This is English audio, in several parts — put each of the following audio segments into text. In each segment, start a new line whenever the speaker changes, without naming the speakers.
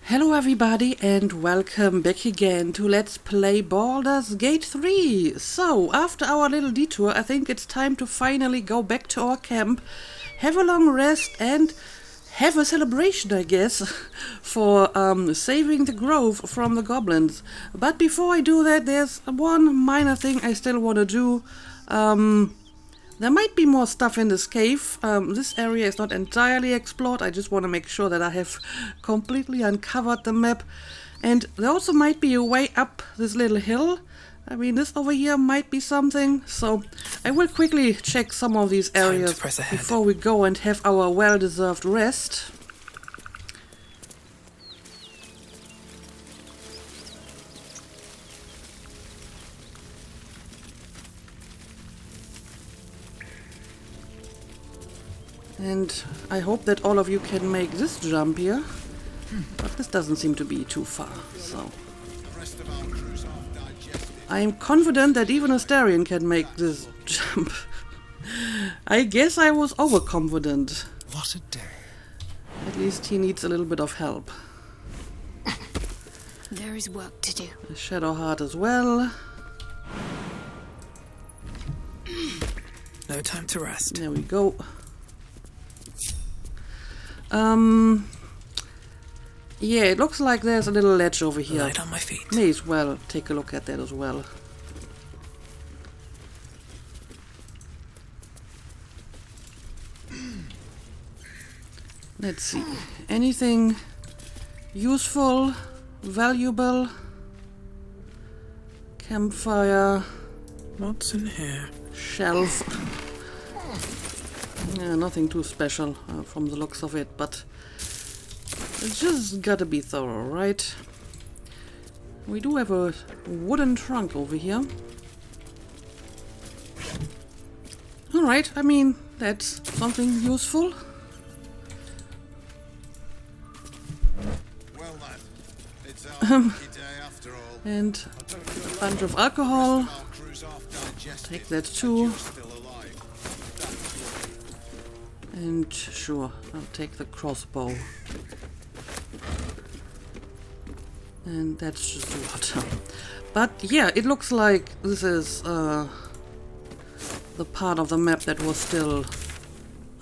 Hello everybody and welcome back again to Let's Play Baldur's Gate 3. So, after our little detour, I think it's time to finally go back to our camp, have a long rest and have a celebration, I guess, for saving the grove from the goblins. But before I do that, there's one minor thing I still want to do. There might be more stuff in this cave. This area is not entirely explored. I just want to make sure that I have completely uncovered the map. And there also might be a way up this little hill. I mean, this over here might be something. So I will quickly check some of these areas before we go and have our well-deserved rest. And I hope that all of you can make this jump here, but this doesn't seem to be too far, so... I am confident that even a Starian can make this jump. I guess I was overconfident.
What a day.
At least he needs a little bit of help.
There is work to do.
A Shadow Heart as well.
No time to rest.
There we go. Yeah, it looks like there's a little ledge over here.
Light on my feet.
May as well take a look at that as well. Let's see. Anything useful, valuable? Campfire.
What's in here?
Shelf. Yeah, nothing too special from the looks of it, but it's just gotta be thorough, right? We do have a wooden trunk over here. Alright, I mean, that's something useful.
Well, lad, it's our lucky day after all.
And a bunch of alcohol. Take that too. And sure, I'll take the crossbow. And that's just water. But yeah, it looks like this is the part of the map that was still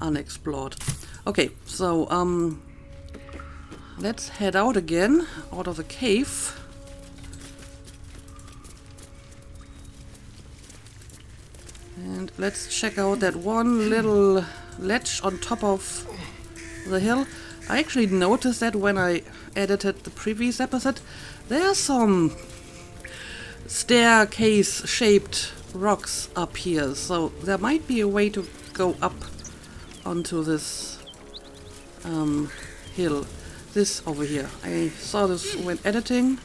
unexplored. Okay, so let's head out again, out of the cave. And let's check out that one little ledge on top of the hill. I actually noticed that when I edited the previous episode. There are some staircase-shaped rocks up here, so there might be a way to go up onto this hill. This over here. I saw this when editing,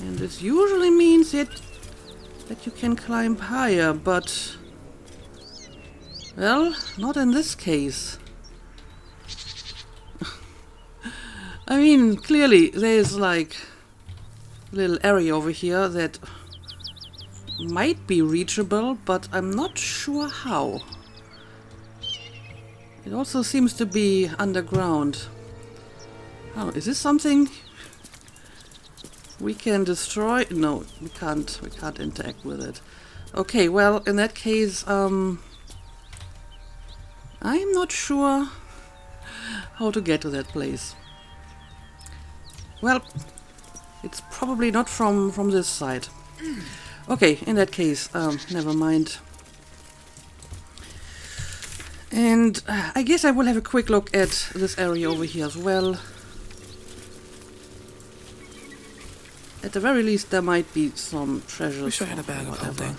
and this usually means that you can climb higher, but... well, not in this case. I mean, clearly there's like a little area over here that might be reachable, but I'm not sure how. It also seems to be underground. Oh, is this something we can destroy? No, we can't interact with it. Okay, well, in that case, I'm not sure how to get to that place. Well, it's probably not from this side. Okay, in that case, never mind. And I guess I will have a quick look at this area over here as well. At the very least, there might be some treasures.
Wish I had a bag of holding.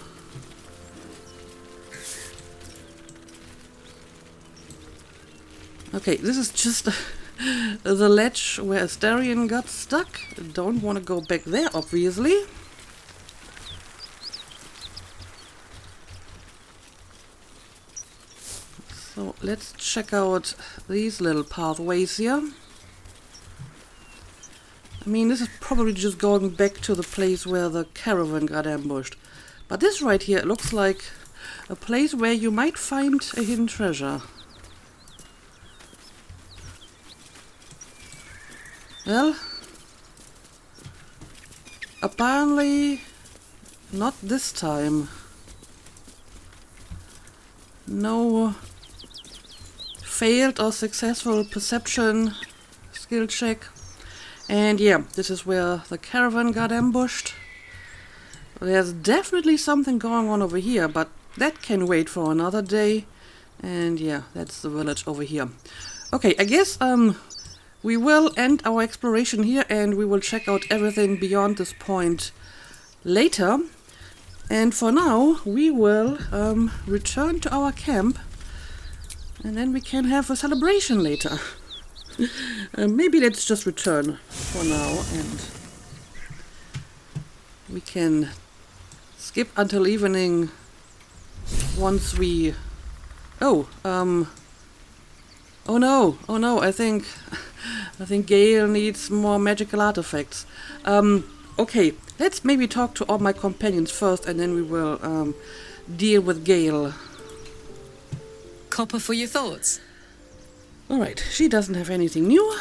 Okay, this is just the ledge where Astarion got stuck. Don't want to go back there, obviously. So let's check out these little pathways here. I mean, this is probably just going back to the place where the caravan got ambushed. But this right here looks like a place where you might find a hidden treasure. Well, apparently not this time. No failed or successful perception skill check. And yeah, this is where the caravan got ambushed. There's definitely something going on over here, but that can wait for another day. And yeah, that's the village over here. Okay, I guess we will end our exploration here and we will check out everything beyond this point later. And for now, we will return to our camp and then we can have a celebration later. Maybe let's just return for now and we can skip until evening once we... Oh no, I think Gale needs more magical artifacts. Okay, let's maybe talk to all my companions first and then we will deal with Gale.
Copper for your thoughts.
Alright, she doesn't have anything new.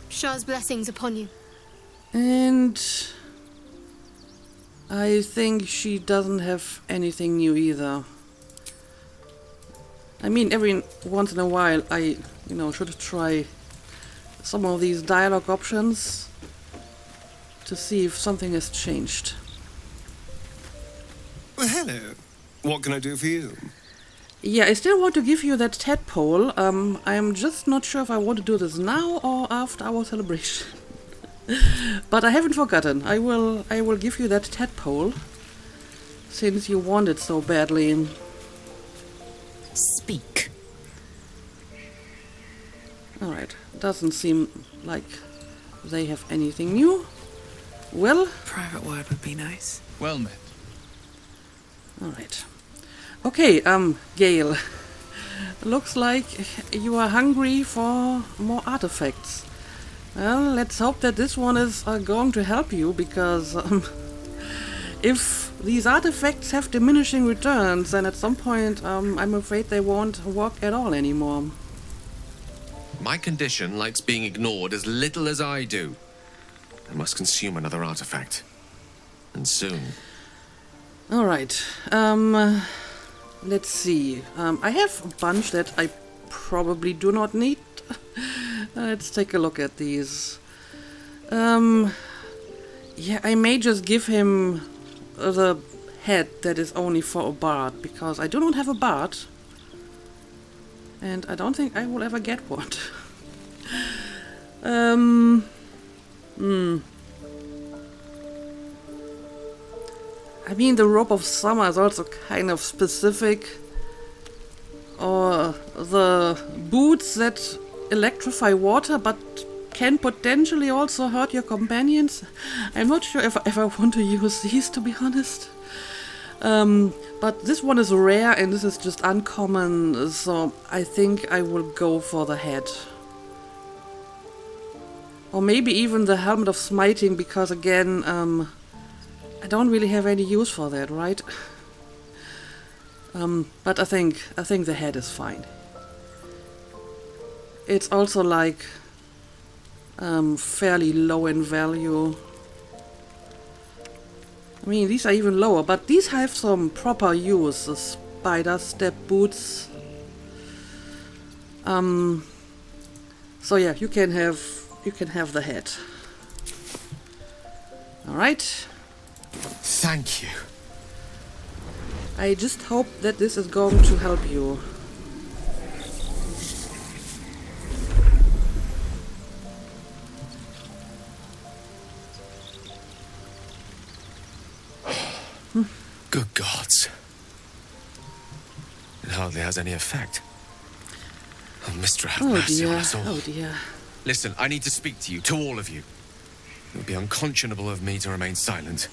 Shah's blessings upon you.
And I think she doesn't have anything new either. I mean, every once in a while I, should try some of these dialogue options to see if something has changed.
Well, hello. What can I do for you?
Yeah, I still want to give you that tadpole. I'm just not sure if I want to do this now or after our celebration. But I haven't forgotten. I will give you that tadpole since you want it so badly.
Speak.
Alright, doesn't seem like they have anything new. Well,
Private word would be nice.
Well met.
alright. Okay, Gale. Looks like you are hungry for more artifacts. Well, let's hope that this one is going to help you, because if these artifacts have diminishing returns, then at some point I'm afraid they won't work at all anymore.
My condition likes being ignored as little as I do. I must consume another artifact. And soon.
Alright, let's see. I have a bunch that I probably do not need. Let's take a look at these. Yeah, I may just give him the head that is only for a bard, because I do not have a bard. And I don't think I will ever get one. I mean, the robe of summer is also kind of specific. Or the boots that electrify water but can potentially also hurt your companions. I'm not sure if I want to use these, to be honest. But this one is rare and this is just uncommon, so I think I will go for the head. Or maybe even the helmet of smiting, because again, I don't really have any use for that, right? But I think the head is fine. It's also like fairly low in value. I mean, these are even lower, but these have some proper use. The spider step boots. So yeah, you can have the head. All right.
Thank you.
I just hope that this is going to help you.
Good gods. It hardly has any effect. Oh, Mr. Have
Oh
mercy on
dear,
us all.
oh dear.
Listen, I need to speak to you, to all of you. It would be unconscionable of me to remain silent.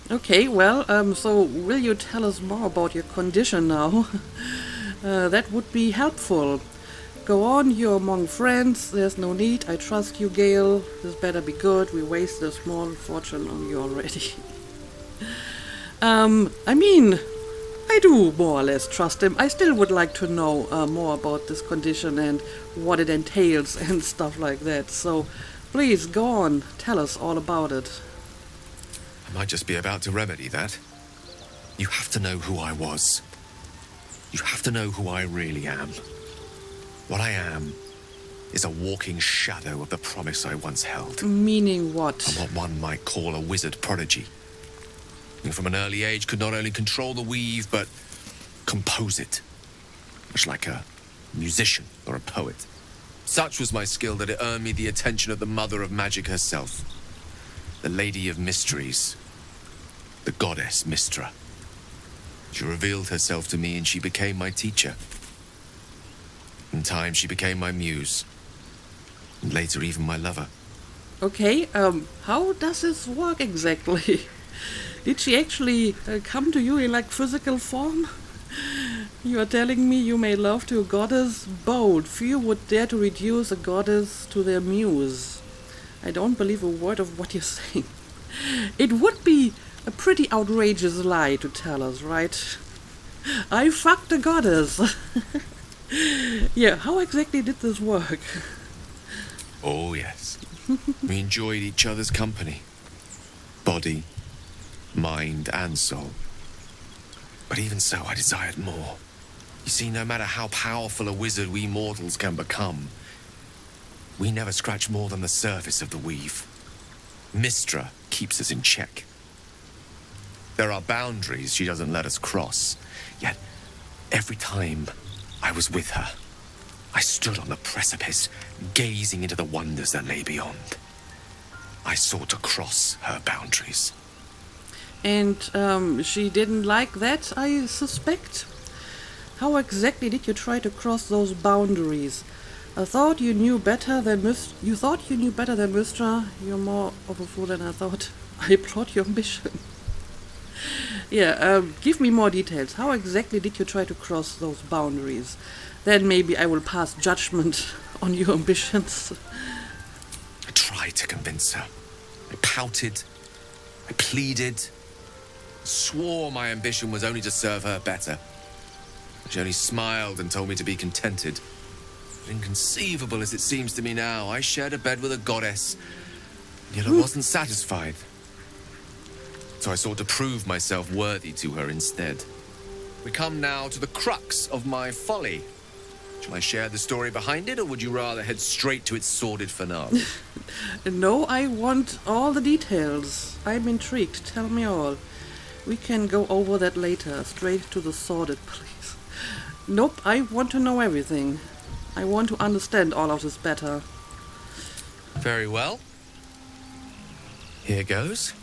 Okay, well, so will you tell us more about your condition now? That would be helpful. Go on, you're among friends, there's no need, I trust you, Gale. This better be good, we wasted a small fortune on you already. I mean, I do more or less trust him. I still would like to know more about this condition and what it entails and stuff like that. So please go on, tell us all about it.
I might just be about to remedy that. You have to know who I was. You have to know who I really am. What I am is a walking shadow of the promise I once held.
Meaning what?
I'm what one might call a wizard prodigy. Who from an early age could not only control the weave, but compose it. Much like a musician or a poet. Such was my skill that it earned me the attention of the mother of magic herself. The Lady of Mysteries. The goddess Mystra. She revealed herself to me and she became my teacher. In time, she became my muse. And later, even my lover.
Okay, how does this work exactly? Did she actually come to you in like physical form? You are telling me you made love to a goddess? Bold. Few would dare to reduce a goddess to their muse. I don't believe a word of what you're saying. It would be a pretty outrageous lie to tell us, right? I fucked a goddess. Yeah, how exactly did this work?
Oh, yes. We enjoyed each other's company. Body, mind, and soul. But even so, I desired more. You see, no matter how powerful a wizard we mortals can become, we never scratch more than the surface of the weave. Mystra keeps us in check. There are boundaries she doesn't let us cross. Yet, every time I was with her, I stood on the precipice, gazing into the wonders that lay beyond. I sought to cross her boundaries.
And she didn't like that, I suspect? How exactly did you try to cross those boundaries? I thought you knew better than You thought you knew better than Mystra. You're more of a fool than I thought. I applaud your ambition. Yeah, give me more details. How exactly did you try to cross those boundaries? Then maybe I will pass judgment on your ambitions.
I tried to convince her. I pouted. I pleaded. Swore my ambition was only to serve her better. She only smiled and told me to be contented. Inconceivable as it seems to me now, I shared a bed with a goddess, yet I wasn't satisfied. So I sought to prove myself worthy to her instead. We come now to the crux of my folly. Shall I share the story behind it, or would you rather head straight to its sordid finale?
No, I want all the details. I'm intrigued. Tell me all. We can go over that later. Straight to the sordid, please. Nope, I want to know everything. I want to understand all of this better.
Very well. Here goes.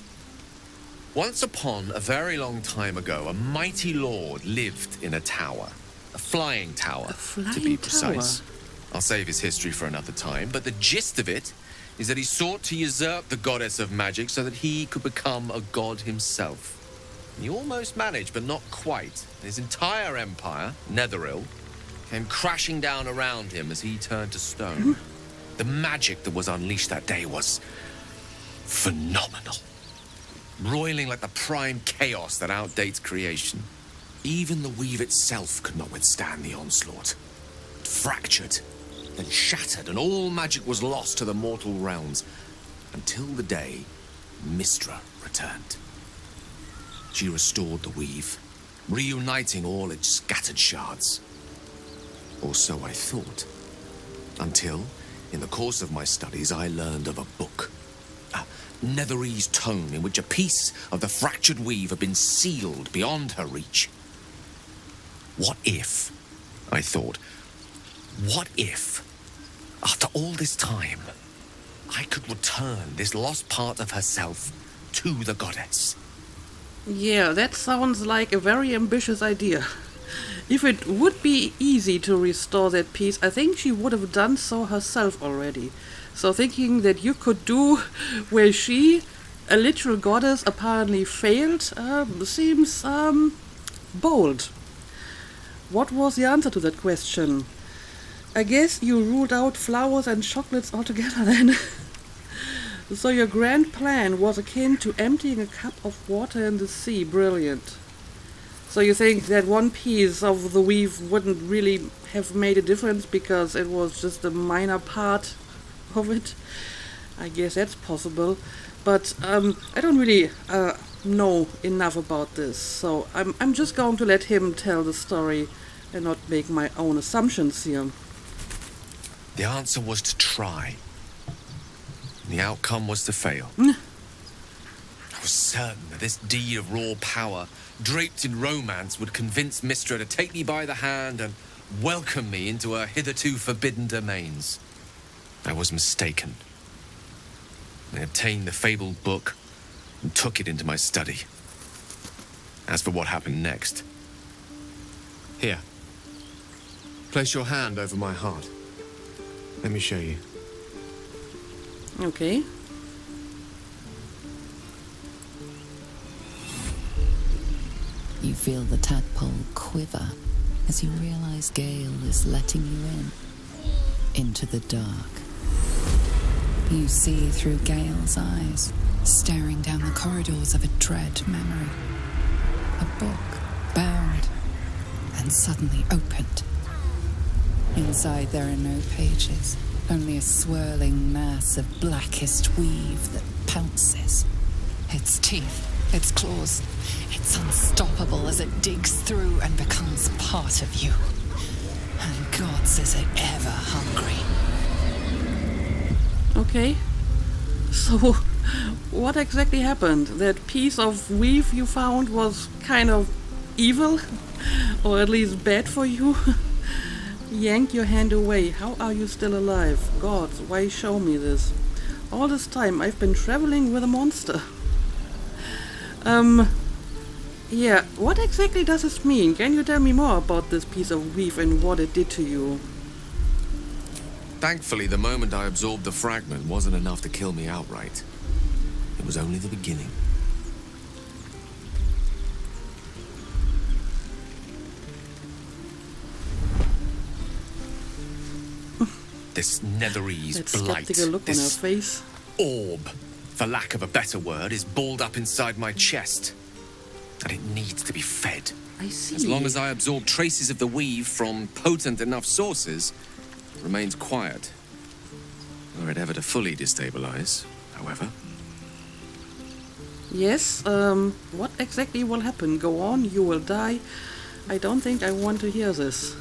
Once upon a very long time ago, a mighty lord lived in a tower. A flying tower, to be precise. I'll save his history for another time, but the gist of it is that he sought to usurp the goddess of magic so that he could become a god himself. He almost managed, but not quite. His entire empire, Netheril, came crashing down around him as he turned to stone. The magic that was unleashed that day was phenomenal. Roiling like the prime chaos that outdates creation. Even the weave itself could not withstand the onslaught. It fractured, then shattered, and all magic was lost to the mortal realms, until the day Mystra returned. She restored the weave, reuniting all its scattered shards. Or so I thought. Until, in the course of my studies, I learned of a book. A Netherese tome in which a piece of the fractured weave had been sealed beyond her reach. What if, I thought, what if, after all this time, I could return this lost part of herself to the goddess?
Yeah, that sounds like a very ambitious idea. If it would be easy to restore that piece, I think she would have done so herself already. So thinking that you could do where she, a literal goddess, apparently failed, seems bold. What was the answer to that question? I guess you ruled out flowers and chocolates altogether then. So your grand plan was akin to emptying a cup of water in the sea. Brilliant. So you think that one piece of the weave wouldn't really have made a difference because it was just a minor part of it? I guess that's possible. But I don't really know enough about this, so I'm just going to let him tell the story and not make my own assumptions here.
The answer was to try. The outcome was to fail. I was certain that this deed of raw power, draped in romance, would convince Mistra to take me by the hand and welcome me into her hitherto forbidden domains. I was mistaken. I obtained the fabled book and took it into my study. As for what happened next... Here. Place your hand over my heart. Let me show you.
Okay.
You feel the tadpole quiver as you realize Gale is letting you into the dark. You see through Gale's eyes, staring down the corridors of a dread memory. A book, bound, and suddenly opened. Inside there are no pages, only a swirling mass of blackest weave that pounces. Its teeth, its claws, it's unstoppable as it digs through and becomes part of you. And gods, is it ever hungry.
Okay. So, what exactly happened? That piece of weave you found was kind of evil? Or at least bad for you? Yank your hand away. How are you still alive? Gods, why show me this? All this time I've been traveling with a monster. Yeah, what exactly does this mean? Can you tell me more about this piece of weave and what it did to you?
Thankfully, the moment I absorbed the fragment wasn't enough to kill me outright. It was only the beginning. This Netherese
That
blight,
skeptical look on her
this
face.
orb, for lack of a better word, is balled up inside my chest. And it needs to be fed.
I see.
As long as I absorb traces of the weave from potent enough sources, it remains quiet. Were it ever to fully destabilize, however.
Yes, what exactly will happen? Go on, you will die. I don't think I want to hear this.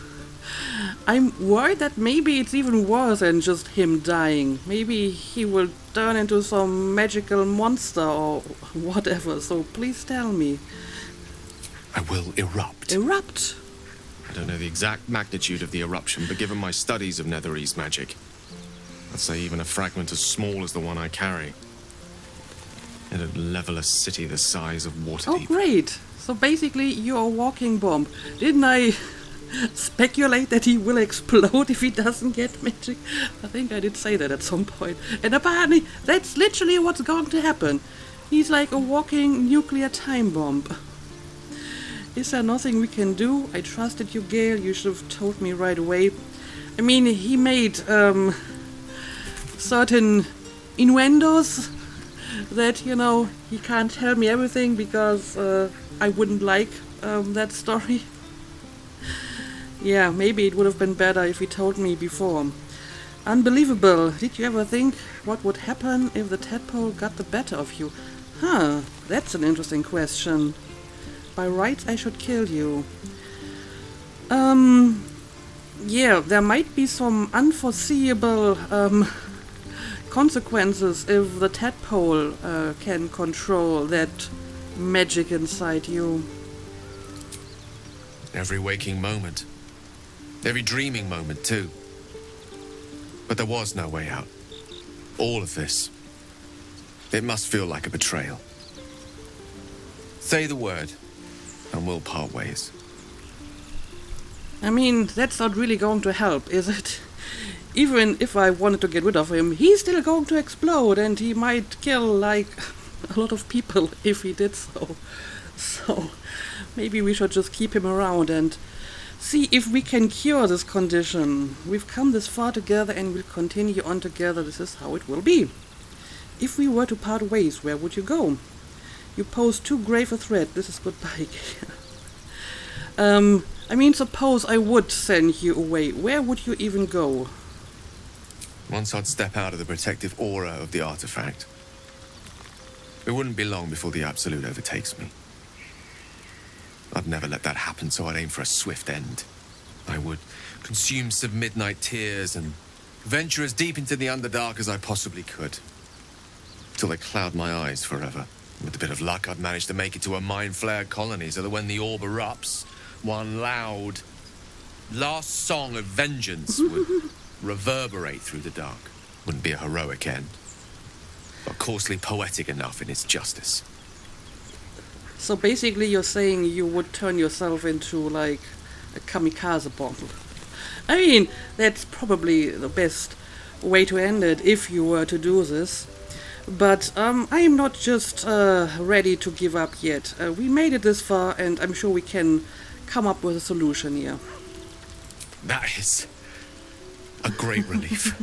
I'm worried that maybe it's even worse than just him dying. Maybe he will turn into some magical monster or whatever, so please tell me.
I will erupt.
Erupt?
I don't know the exact magnitude of the eruption, but given my studies of Netherese magic, I'd say even a fragment as small as the one I carry, it'd level a city the size of Waterdeep.
Oh, great. So basically, you're a walking bomb. Didn't I speculate that he will explode if he doesn't get magic? I think I did say that at some point. And apparently, that's literally what's going to happen. He's like a walking nuclear time bomb. Is there nothing we can do? I trusted you, Gale. You should have told me right away. I mean, he made certain innuendos that, you know, he can't tell me everything because I wouldn't like that story. Yeah, maybe it would have been better if he told me before. Unbelievable. Did you ever think what would happen if the tadpole got the better of you? Huh, that's an interesting question. By rights, I should kill you. Yeah, there might be some unforeseeable consequences if the tadpole can control that magic inside you.
Every waking moment. Every dreaming moment, too. But there was no way out. All of this. It must feel like a betrayal. Say the word, and we'll part ways.
I mean, that's not really going to help, is it? Even if I wanted to get rid of him, he's still going to explode, and he might kill, like, a lot of people if he did so. So, maybe we should just keep him around and see if we can cure this condition. We've come this far together and we'll continue on together. This is how it will be. If we were to part ways, where would you go? You pose too grave a threat. This is goodbye. I mean, suppose I would send you away. Where would you even go?
Once I'd step out of the protective aura of the artifact, it wouldn't be long before the Absolute overtakes me. I'd never let that happen, so I'd aim for a swift end. I would consume some midnight tears and venture as deep into the Underdark as I possibly could, till they cloud my eyes forever. With a bit of luck, I'd manage to make it to a mind-flared colony, so that when the orb erupts, one loud, last song of vengeance would reverberate through the dark. Wouldn't be a heroic end, but coarsely poetic enough in its justice.
So basically you're saying you would turn yourself into, like, a kamikaze bomb. I mean, that's probably the best way to end it if you were to do this. But I am not just ready to give up yet. We made it this far, and I'm sure we can come up with a solution here.
That is a great relief.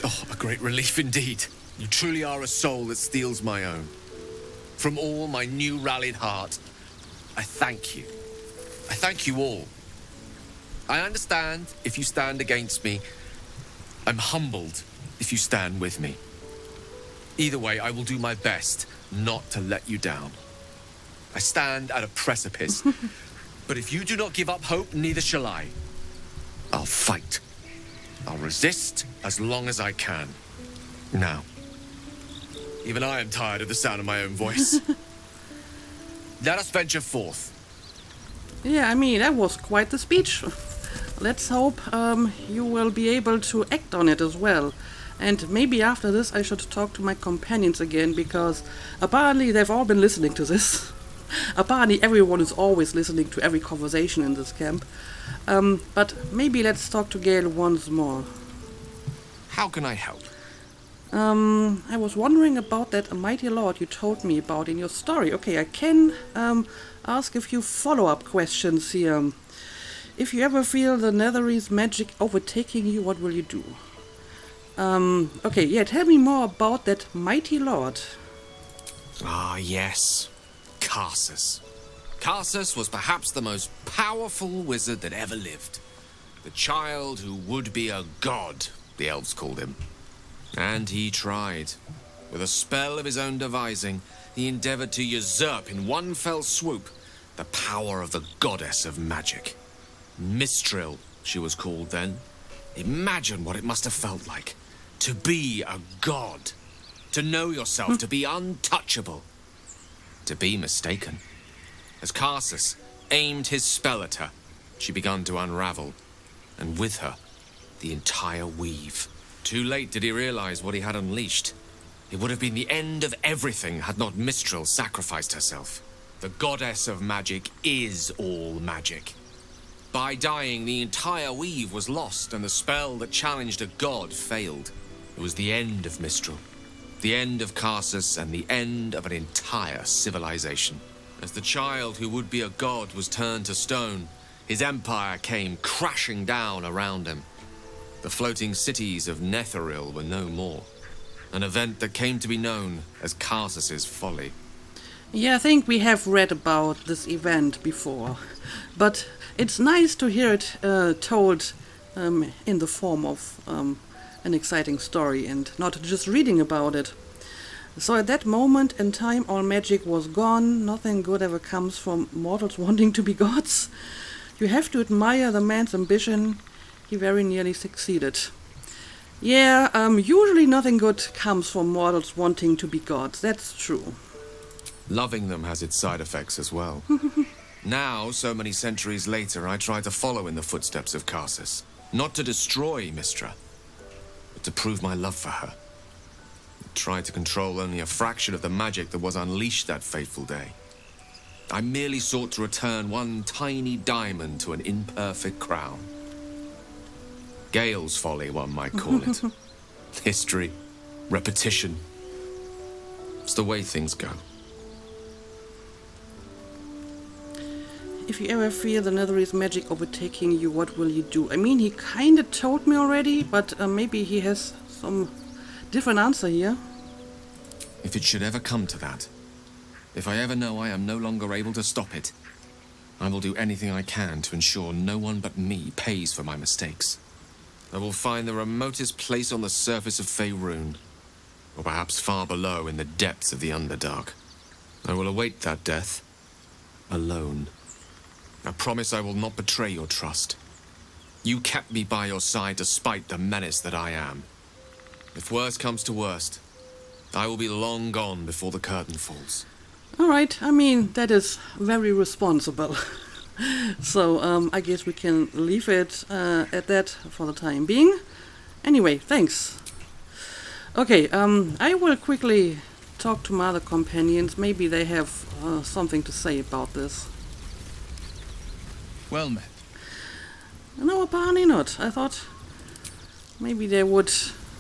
Oh, a great relief indeed. You truly are a soul that steals my own. From all my new rallied heart, I thank you. I thank you all. I understand if you stand against me. I'm humbled if you stand with me. Either way, I will do my best not to let you down. I stand at a precipice, but if you do not give up hope, neither shall I. I'll fight. I'll resist as long as I can. Now, even I am tired of the sound of my own voice. Let us venture forth.
Yeah, I mean, that was quite the speech. Let's hope you will be able to act on it as well. And maybe after this I should talk to my companions again, because apparently they've all been listening to this. Apparently everyone is always listening to every conversation in this camp. But maybe let's talk to Gale once more.
How can I help?
I was wondering about that mighty lord you told me about in your story. Okay, I can ask a few follow-up questions here. If you ever feel the Netherese magic overtaking you, what will you do? Okay, yeah, tell me more about that mighty lord.
Ah, yes. Karsus. Karsus was perhaps the most powerful wizard that ever lived. The child who would be a god, the elves called him. And he tried. With a spell of his own devising, he endeavored to usurp in one fell swoop the power of the goddess of magic. Mistral, she was called then. Imagine what it must have felt like. To be a god. To know yourself, to be untouchable. To be mistaken. As Karsus aimed his spell at her, she began to unravel. And with her, the entire weave. Too late did he realize what he had unleashed. It would have been the end of everything had not Mistral sacrificed herself. The goddess of magic is all magic. By dying, the entire weave was lost, and the spell that challenged a god failed. It was the end of Mistral, the end of Karsus, and the end of an entire civilization. As the child who would be a god was turned to stone, his empire came crashing down around him. The floating cities of Netheril were no more. An event that came to be known as Karsus's folly.
Yeah, I think we have read about this event before. But it's nice to hear it told in the form of an exciting story and not just reading about it. So at that moment in time, all magic was gone. Nothing good ever comes from mortals wanting to be gods. You have to admire the man's ambition. He very nearly succeeded. Yeah, usually nothing good comes from mortals wanting to be gods. That's true.
Loving them has its side effects as well. Now, so many centuries later, I try to follow in the footsteps of Karsus. Not to destroy Mistra, but to prove my love for her. I tried to control only a fraction of the magic that was unleashed that fateful day. I merely sought to return one tiny diamond to an imperfect crown. Gale's folly, one might call it. History, repetition. It's the way things go.
If you ever feel the Netherese magic overtaking you, what will you do? I mean, he kinda told me already, but maybe he has some different answer here.
If it should ever come to that, if I ever know I am no longer able to stop it,
I will do anything I can to ensure no one but me pays for my mistakes. I will find the remotest place on the surface of Faerun, or perhaps far below in the depths of the Underdark. I will await that death, alone. I promise I will not betray your trust. You kept me by your side despite the menace that I am. If worst comes to worst, I will be long gone before the curtain falls.
Alright, I mean, that is very responsible. So, I guess we can leave it at that for the time being. Anyway, thanks. Okay, I will quickly talk to my other companions. Maybe they have something to say about this.
Well met.
No, apparently not. I thought maybe they would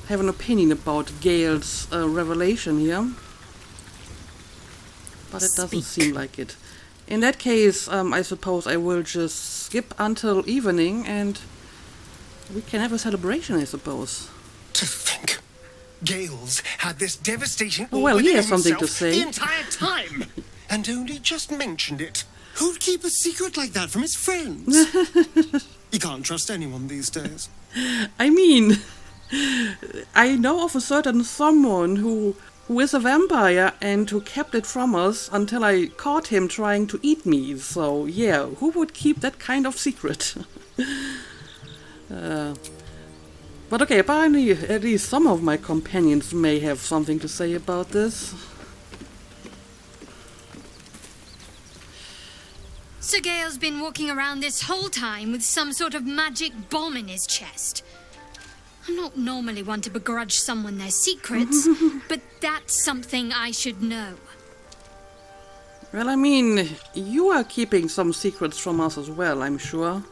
have an opinion about Gale's revelation here. But it doesn't seem like it. In that case, I suppose I will just skip until evening and we can have a celebration, I suppose.
To think, Gale's had this devastating
Oh, well, he
within
has something to
himself
say.
the entire time, and only just mentioned it. Who'd keep a secret like that from his friends? You can't trust anyone these days.
I mean, I know of a certain someone who is a vampire and who kept it from us until I caught him trying to eat me. So, yeah, who would keep that kind of secret? But okay, apparently at least some of my companions may have something to say about this.
Sir Gale's been walking around this whole time with some sort of magic bomb in his chest. I'm not normally one to begrudge someone their secrets, but that's something I should know.
Well, I mean, you are keeping some secrets from us as well, I'm sure.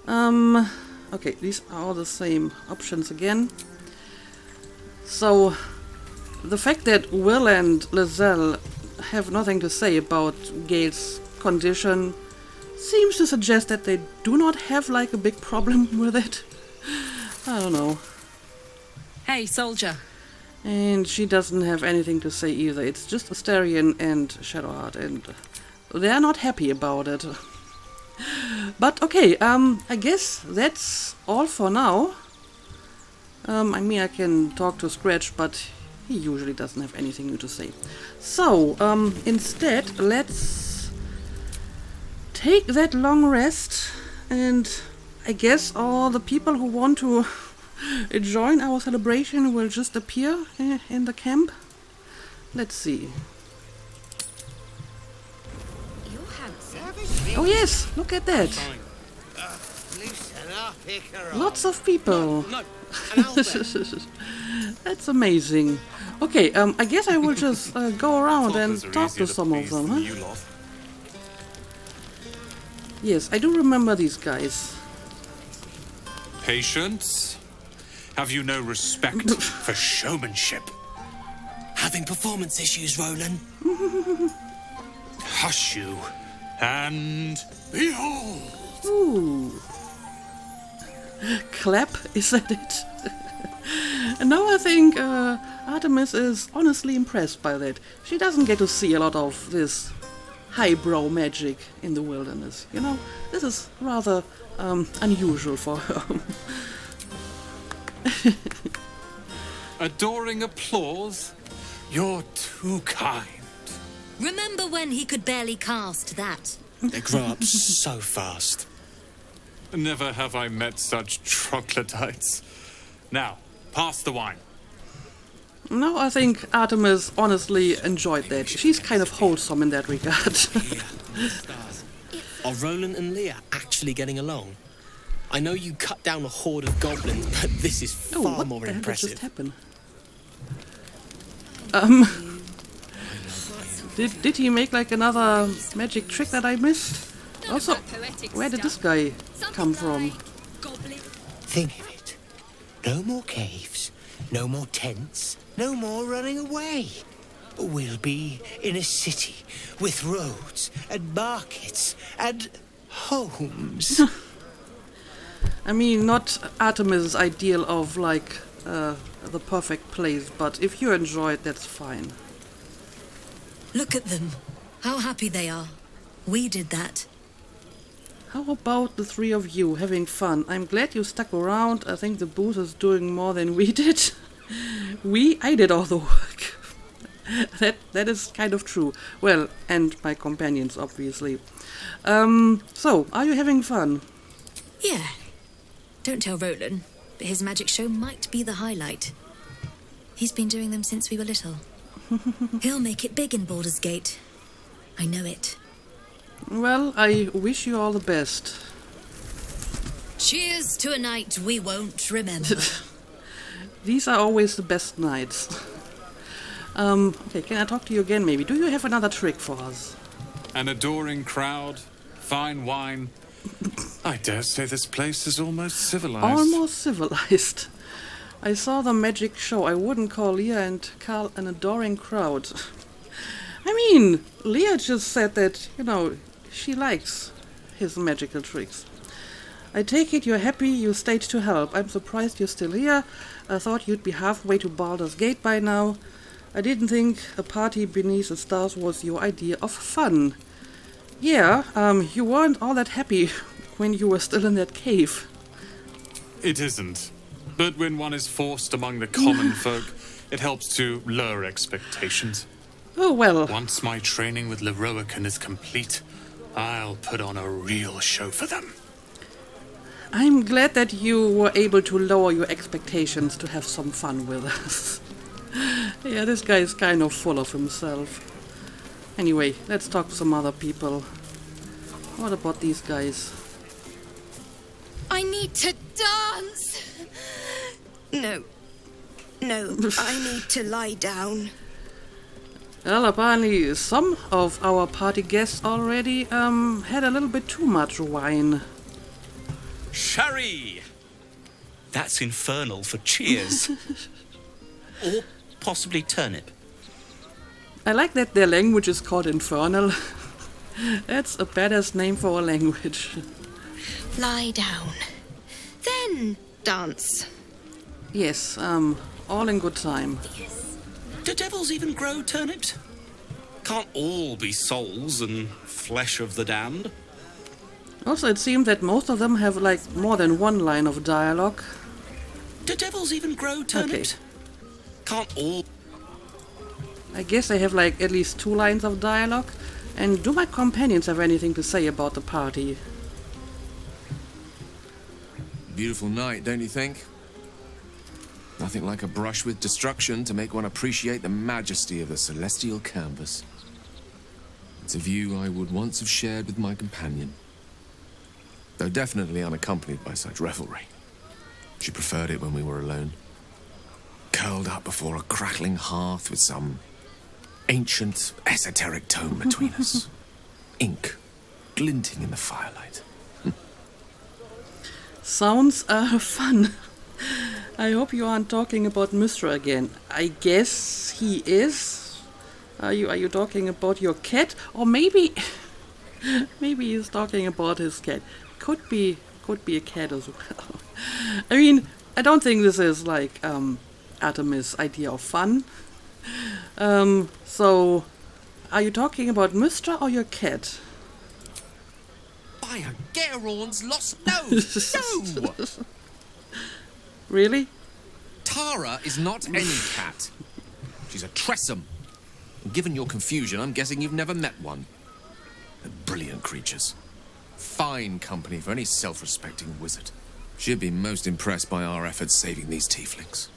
Okay, these are all the same options again. So, the fact that Will and Lizelle have nothing to say about Gale's condition seems to suggest that they do not have like a big problem with it. I don't know.
Hey, soldier.
And she doesn't have anything to say either. It's just Astarion and Shadowheart, and they are not happy about it. But okay, I guess that's all for now. I mean, I can talk to Scratch, but he usually doesn't have anything new to say. So, instead, let's take that long rest, and I guess all the people who want to join our celebration will just appear in the camp. Let's see. Oh yes, look at that. Lots of people. That's amazing. Okay, I guess I will just go around and talk to some of them, huh? Yes, I do remember these guys.
Patience? Have you no respect for showmanship?
Having performance issues, Roland.
Hush you, and behold!
Ooh. Clap, is that it? And now I think Artemis is honestly impressed by that. She doesn't get to see a lot of this highbrow magic in the wilderness, you know? This is rather unusual for her.
Adoring applause? You're too kind.
Remember when he could barely cast that?
They grow up so fast.
Never have I met such troglodytes. Now, pass the wine.
No, I think Artemis honestly enjoyed that. She's kind of wholesome in that regard.
Are Roland and Leah actually getting along? I know you cut down a horde of goblins, but this is far more impressive.
Just happened? Did he make like another magic trick that I missed? Also, where did this guy come from?
Think of it. No more caves, no more tents, no more running away. We'll be in a city with roads and markets and homes.
I mean, not Artemis' ideal of like the perfect place, but if you enjoy it, that's fine.
Look at them. How happy they are. We did that.
How about the three of you having fun? I'm glad you stuck around. I think the booth is doing more than we did. I did all the work. That is kind of true. Well, and my companions, obviously. So, are you having fun?
Yeah. Don't tell Roland, but his magic show might be the highlight. He's been doing them since we were little. He'll make it big in Baldur's Gate. I know it.
Well, I wish you all the best.
Cheers to a night we won't remember.
These are always the best nights. Okay, can I talk to you again, maybe? Do you have another trick for us?
An adoring crowd, fine wine. I dare say this place is almost civilized.
Almost civilized. I saw the magic show. I wouldn't call Leah and Carl an adoring crowd. I mean, Leah just said that, she likes his magical tricks. I take it you're happy you stayed to help. I'm surprised you're still here. I thought you'd be halfway to Baldur's Gate by now. I didn't think a party beneath the stars was your idea of fun. Yeah, you weren't all that happy when you were still in that cave.
It isn't. But when one is forced among the common folk, it helps to lower expectations.
Oh, well.
Once my training with Leroican is complete, I'll put on a real show for them.
I'm glad that you were able to lower your expectations to have some fun with us. Yeah, this guy is kind of full of himself. Anyway, let's talk to some other people. What about these guys?
I need to dance! No, I need to lie down.
Well, apparently some of our party guests already had a little bit too much wine.
Sherry! That's infernal for cheers. Or possibly turnip.
I like that their language is called infernal. That's a badass name for a language.
Lie down. Then dance.
Yes, all in good time.
Do devils even grow turnips? Can't all be souls and flesh of the damned?
Also, it seemed that most of them have, more than one line of dialogue.
Do devils even grow turnips?
Okay.
Can't all...
I guess they have, at least 2 lines of dialogue. And do my companions have anything to say about the party?
Beautiful night, don't you think? Nothing like a brush with destruction to make one appreciate the majesty of the celestial canvas. It's a view I would once have shared with my companion, though definitely unaccompanied by such revelry. She preferred it when we were alone, curled up before a crackling hearth with some ancient, esoteric tome between us. Ink glinting in the firelight.
Sounds fun. I hope you aren't talking about Mr. again. I guess he is. Are you talking about your cat? Or maybe he's talking about his cat. Could be a cat as well. I mean, I don't think this is Artemis' idea of fun. So are you talking about Mr. or your cat?
By a Garon's lost nose! No!
Really?
Tara is not any cat. She's a Tressum. And given your confusion, I'm guessing you've never met one. They're brilliant creatures. Fine company for any self-respecting wizard. She'd be most impressed by our efforts saving these tieflings.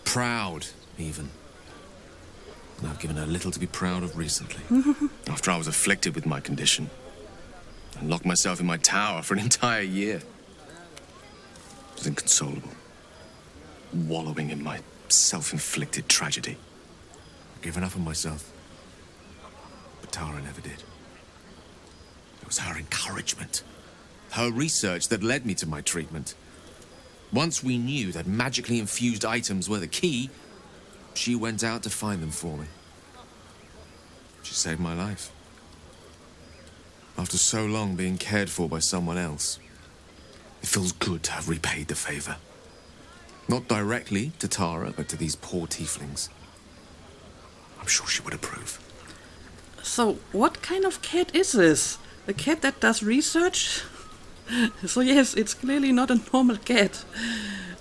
Proud, even. And I've given her little to be proud of recently. After I was afflicted with my condition, I locked myself in my tower for an entire year. I was inconsolable, wallowing in my self-inflicted tragedy. I'd given up on myself, but Tara never did. It was her encouragement, her research that led me to my treatment. Once we knew that magically infused items were the key, she went out to find them for me. She saved my life. After so long being cared for by someone else, it feels good to have repaid the favor. Not directly to Tara, but to these poor tieflings. I'm sure she would approve.
So, what kind of cat is this? A cat that does research? So yes, it's clearly not a normal cat.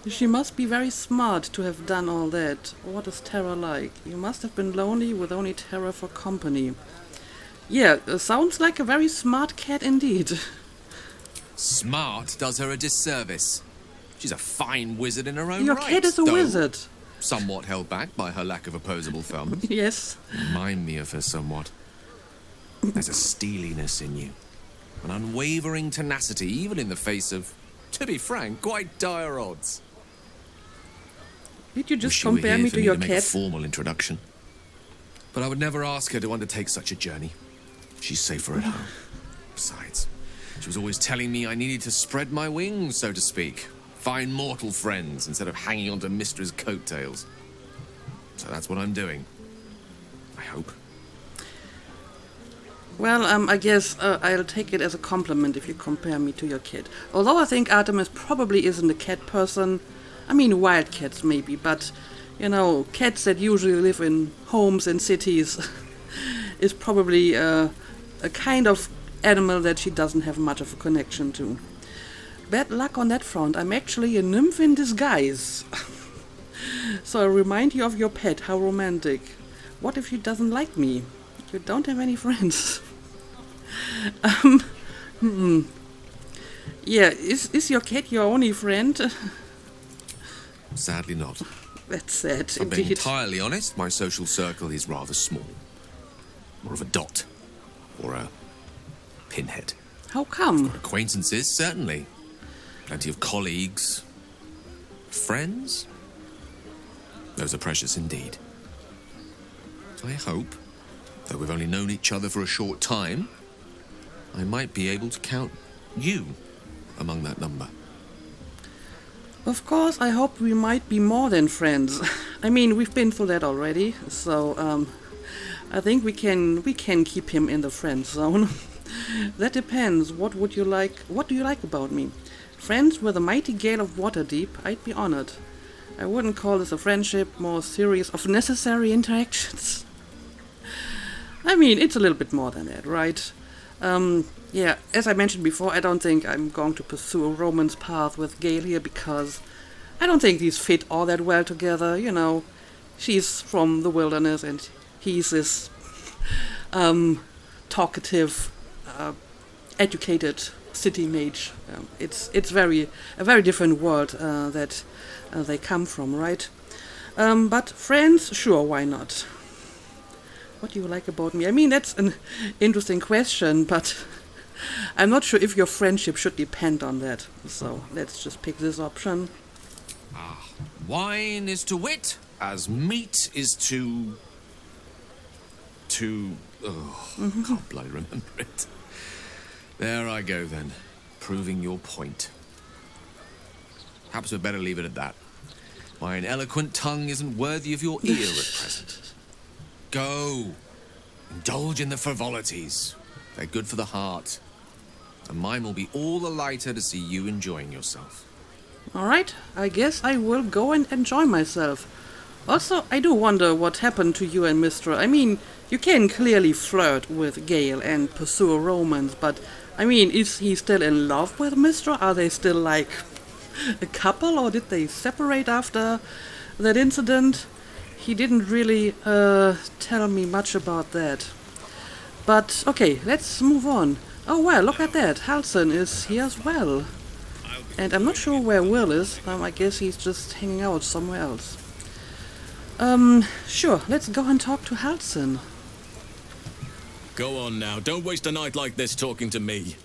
She must be very smart to have done all that. What is Terra like? You must have been lonely with only Terra for company. Yeah, sounds like a very smart cat indeed.
Smart does her a disservice. She's a fine wizard in her own
Your
right.
cat is a
though
wizard.
Somewhat held back by her lack of opposable thumbs.
Yes.
Remind me of her somewhat. There's a steeliness in you. An unwavering tenacity, even in the face of, to be frank, quite dire odds.
Did you just
Wish you were
compare
here
me
for
to your
make
cat?
a formal introduction. But I would never ask her to undertake such a journey. She's safer at home. Besides, she was always telling me I needed to spread my wings, so to speak. Find mortal friends instead of hanging onto Mistra's coattails. So that's what I'm doing. I hope.
Well, I guess I'll take it as a compliment if you compare me to your cat. Although I think Artemis probably isn't a cat person. I mean, wild cats maybe, but, you know, cats that usually live in homes and cities is probably a kind of animal that she doesn't have much of a connection to. Bad luck on that front. I'm actually a nymph in disguise. So I remind you of your pet. How romantic. What if she doesn't like me? You don't have any friends. Yeah, is your cat your only friend?
Sadly not.
That's sad,
If I'm being
indeed.
entirely honest, my social circle is rather small. More of a dot. Or a pinhead.
How come?
Acquaintances, certainly. Plenty of colleagues. Friends? Those are precious indeed. I hope, though we've only known each other for a short time, I might be able to count you among that number.
Of course, I hope we might be more than friends. I mean, we've been through that already, so I think we can keep him in the friend zone. That depends. What do you like about me? Friends with a mighty Gale of Waterdeep, I'd be honored. I wouldn't call this a friendship, more a series of necessary interactions. I mean, it's a little bit more than that, right? Yeah, as I mentioned before, I don't think I'm going to pursue a romance path with Gale here because I don't think these fit all that well together, you know. She's from the wilderness and he's this talkative, educated city mage. It's a very different world that they come from, right? But friends, sure, why not? What do you like about me? I mean, that's an interesting question, but I'm not sure if your friendship should depend on that. So let's just pick this option.
Wine is to wit as meat is to... can't bloody remember it. There I go then, proving your point. Perhaps we'd better leave it at that. My eloquent tongue isn't worthy of your ear at present. Go. Indulge in the frivolities. They're good for the heart. And mine will be all the lighter to see you enjoying yourself.
Alright, I guess I will go and enjoy myself. Also, I do wonder what happened to you and Mistra. I mean, you can clearly flirt with Gale and pursue a romance, but, I mean, is he still in love with Mistra? Are they still, like, a couple, or did they separate after that incident? He didn't really tell me much about that. But, okay, let's move on. Oh, well, look at that. Halson is here as well. And I'm not sure where Will is. I guess he's just hanging out somewhere else. Sure, let's go and talk to Halson.
Go on now, don't waste a night like this talking to me.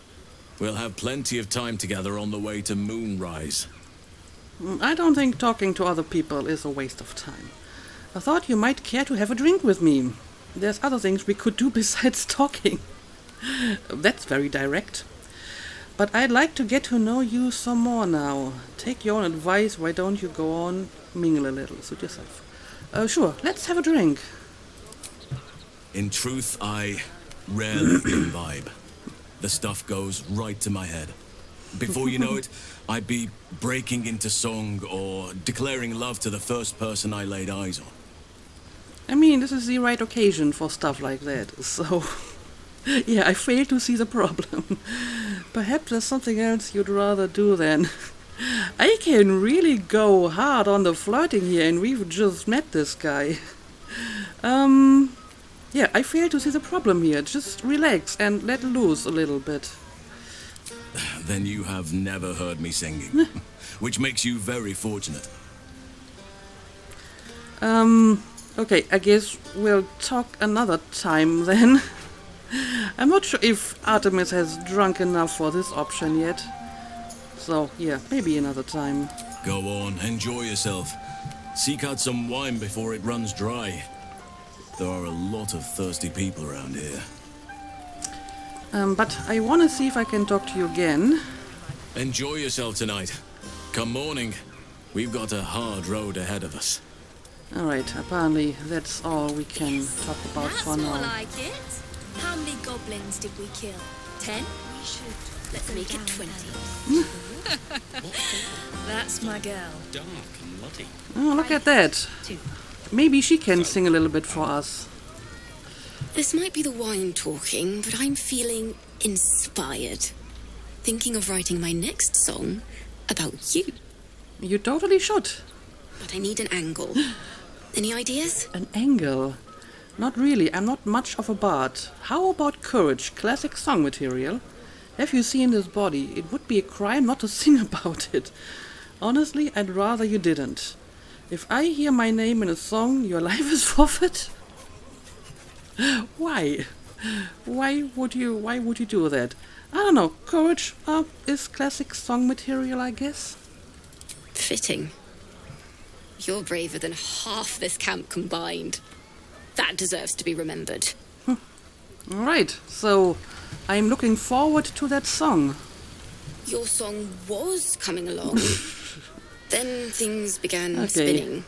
We'll have plenty of time together on the way to Moonrise.
I don't think talking to other people is a waste of time. I thought you might care to have a drink with me. There's other things we could do besides talking. That's very direct. But I'd like to get to know you some more now. Take your own advice, why don't you go on, mingle a little, suit yourself. Sure, let's have a drink.
In truth, I rarely imbibe. The stuff goes right to my head. Before you know it, I'd be breaking into song or declaring love to the first person I laid eyes on.
I mean, this is the right occasion for stuff like that, so... Yeah, I fail to see the problem. Perhaps there's something else you'd rather do then. I can really go hard on the flirting here, and we've just met this guy. Yeah, I fail to see the problem here. Just relax and let loose a little bit.
Then you have never heard me singing, which makes you very fortunate.
Okay, I guess we'll talk another time then. I'm not sure if Artemis has drunk enough for this option yet. So, yeah, maybe another time.
Go on, enjoy yourself. Seek out some wine before it runs dry. There are a lot of thirsty people around here.
But I want to see if I can talk to you again.
Enjoy yourself tonight. Come morning, we've got a hard road ahead of us.
Alright, apparently that's all we can talk about for now.
That's more like it. How many goblins did we kill? 10? We should. Let's make it 20. That's my girl.
Dark and muddy.
Oh, look at that. Maybe she can sing a little bit for us.
This might be the wine talking, but I'm feeling inspired. Thinking of writing my next song about you.
You totally should.
But I need an angle. Any ideas?
An angle? Not really, I'm not much of a bard. How about courage, classic song material? Have you seen this body? It would be a crime not to sing about it. Honestly, I'd rather you didn't. If I hear my name in a song, your life is forfeit? Why? Why would you do that? I don't know, courage is classic song material, I guess.
Fitting. You're braver than half this camp combined. That deserves to be remembered.
Alright, so I'm looking forward to that song.
Your song was coming along. Then things began spinning.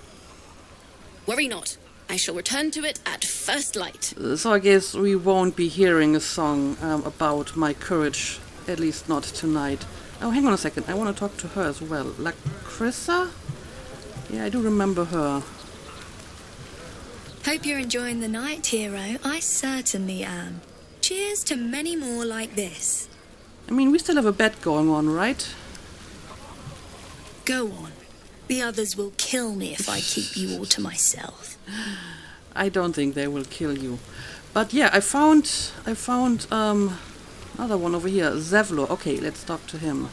Worry not. I shall return to it at first light.
So I guess we won't be hearing a song about my courage, at least not tonight. Oh, hang on a second. I want to talk to her as well. Lacrissa? Yeah, I do remember her.
Hope you're enjoying the night, hero. I certainly am. Cheers to many more like this.
I mean, we still have a bet going on, right?
Go on. The others will kill me if I keep you all to myself.
I don't think they will kill you. But yeah, I found another one over here, Zevlor. Okay, let's talk to him.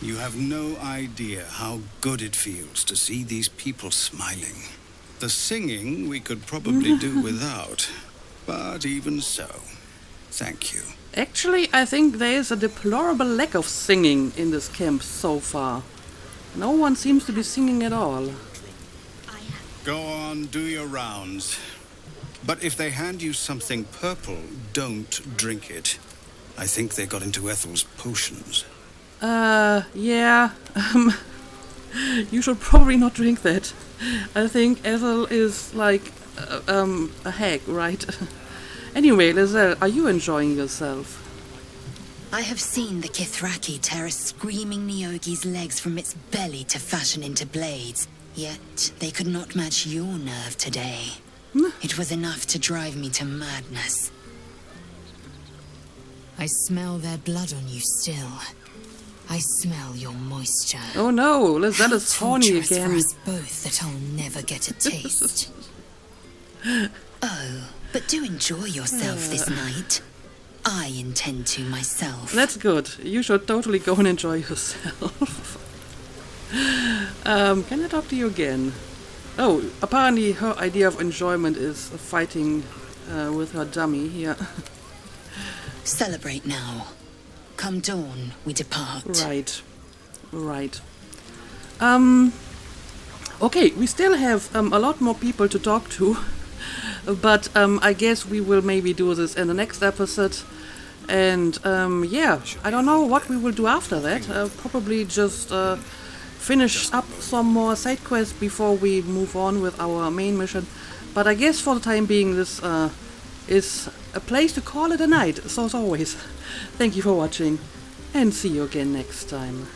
You have no idea how good it feels to see these people smiling. The singing we could probably do without, but even so, thank you.
Actually, I think there is a deplorable lack of singing in this camp so far. No one seems to be singing at all.
Go on, do your rounds. But if they hand you something purple, don't drink it. I think they got into Ethel's potions.
Yeah. You should probably not drink that. I think Ethel is like a hag, right? Anyway, Lizelle, are you enjoying yourself?
I have seen the Kithraki tear a screaming Neogi's legs from its belly to fashion into blades. Yet they could not match your nerve today. It was enough to drive me to madness.
I smell their blood on you still. I smell your moisture.
Oh no, Lizelle is horny again.
For us both that I'll never get a taste.
Oh, but do enjoy yourself this night. I intend to myself.
That's good. You should totally go and enjoy yourself. Can I talk to you again? Oh, apparently her idea of enjoyment is fighting with her dummy here.
Celebrate now. Come dawn, we depart.
Right. Okay, we still have a lot more people to talk to. But I guess we will maybe do this in the next episode. And yeah, I don't know what we will do after that. Probably just finish up some more side quests before we move on with our main mission. But I guess for the time being, this is a place to call it a night. So as always, thank you for watching, and see you again next time.